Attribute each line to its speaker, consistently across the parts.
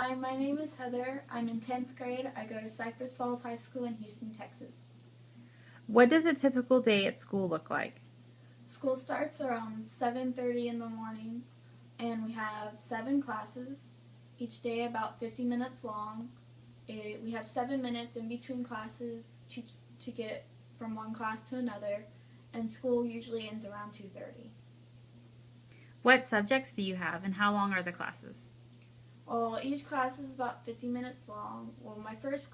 Speaker 1: Hi, my name is Heather. I'm in 10th grade. I go to Cypress Falls High School in Houston, Texas.
Speaker 2: What does a typical day at school look like?
Speaker 1: School starts around 7:30 in the morning, and we have 7 classes, each day about 50 minutes long. We have 7 minutes in between classes to get from one class to another, and school usually ends around 2:30.
Speaker 2: What subjects do you have and how long are the classes?
Speaker 1: Well, each class is about 50 minutes long. Well, my first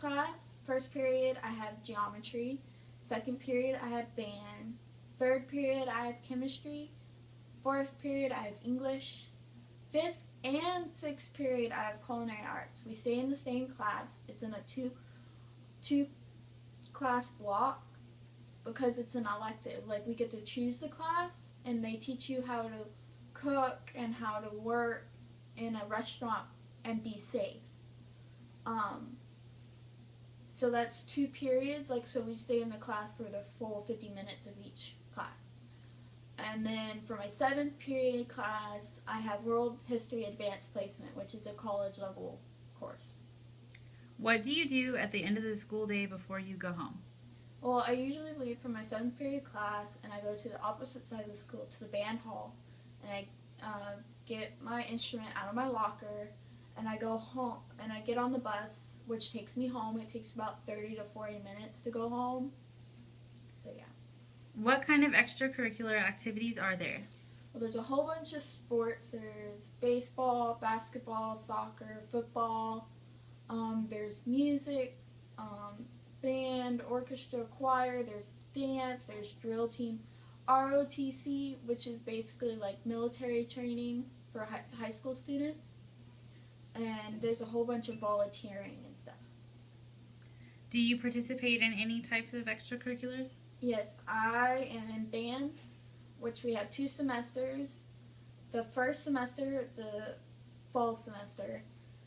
Speaker 1: period, I have geometry. Second period, I have band. Third period, I have chemistry. Fourth period, I have English. Fifth and sixth period, I have culinary arts. We stay in the same class. It's in a two class block because it's an elective. Like, we get to choose the class, and they teach you how to cook and how to work in a restaurant and be safe. Um, so that's 2 periods. Like, so we stay in the class for the full 50 minutes of each class. And then for my 7th period class, I have World History Advanced Placement, which is a college level course.
Speaker 2: What do you do at the end of the school day before you go home?
Speaker 1: Well, I usually leave from my 7th period class and I go to the opposite side of the school to the band hall, and I get my instrument out of my locker, and I go home and I get on the bus, which takes me home. It takes about 30 to 40 minutes to go home. So yeah.
Speaker 2: What kind of extracurricular activities are there?
Speaker 1: Well, there's a whole bunch of sports. There's baseball, basketball, soccer, football. There's music, band, orchestra, choir. There's dance. There's drill team, ROTC, which is basically like military training for high school students. And there's a whole bunch of volunteering and stuff.
Speaker 2: Do you participate in any type of extracurriculars?
Speaker 1: Yes, I am in band, which we have 2 semesters. The first semester, the fall semester,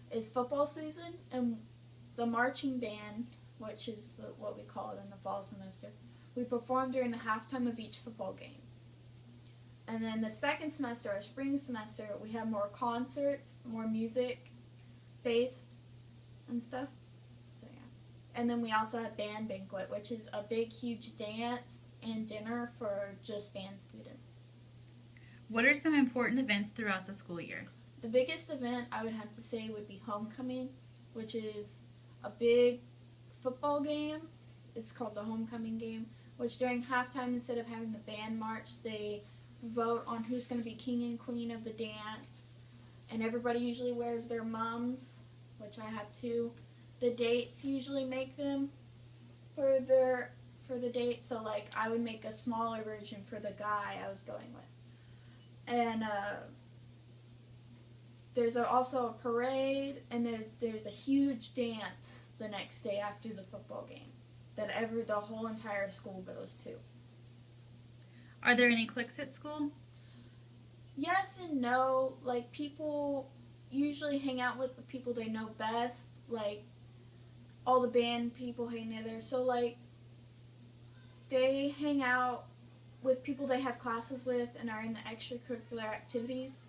Speaker 1: is football season, and the marching band, which is what we call it in the fall semester, we perform during the halftime of each football game. And then the second semester, our spring semester, we have more concerts, more music based and stuff. So yeah. And then we also have band banquet, which is a big, huge dance and dinner for just band students.
Speaker 2: What are some important events throughout the school year?
Speaker 1: The biggest event I would have to say would be homecoming, which is a big football game. It's called the homecoming game, which during halftime, instead of having the band march, they vote on who's going to be king and queen of the dance. And everybody usually wears their mums, which I have too. The dates usually make them for the date. So like I would make a smaller version for the guy I was going with. And there's also a parade, and there's a huge dance the next day after the football game that the whole entire school goes to.
Speaker 2: Are there any cliques at school?
Speaker 1: Yes and no. Like, people usually hang out with the people they know best. Like, all the band people hang together. So like they hang out with people they have classes with and are in the extracurricular activities.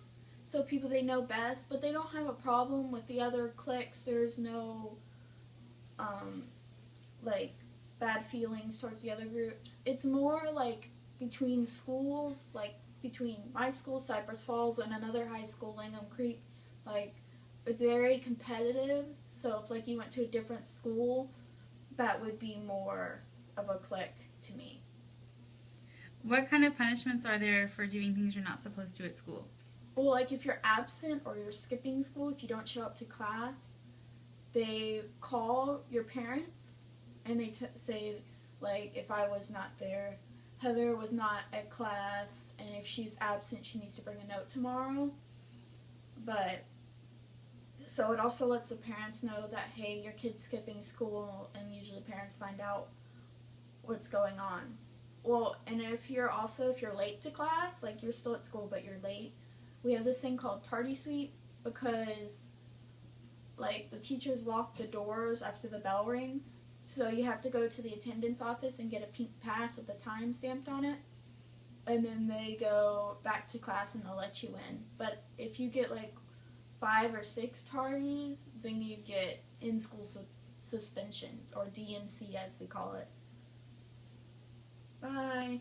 Speaker 1: So people they know best, but they don't have a problem with the other cliques. There's no um, like bad feelings towards the other groups. It's more like between schools, like between my school, Cypress Falls, and another high school, Langham Creek. Like, it's very competitive. So if like you went to a different school, that would be more of a clique to me.
Speaker 2: What kind of punishments are there for doing things you're not supposed to at school?
Speaker 1: Well, like if you're absent or you're skipping school, if you don't show up to class, they call your parents and they say, like, if I was not there, Heather was not at class, and if she's absent, she needs to bring a note tomorrow. But so it also lets the parents know that, hey, your kid's skipping school, and usually parents find out what's going on. Well, and if you're late to class, like you're still at school but you're late, we have this thing called tardy sweep, because like the teachers lock the doors after the bell rings. So you have to go to the attendance office and get a pink pass with a time stamped on it. And then they go back to class and they'll let you in. But if you get like 5 or 6 tardies, then you get in-school suspension, or DMC as we call it. Bye.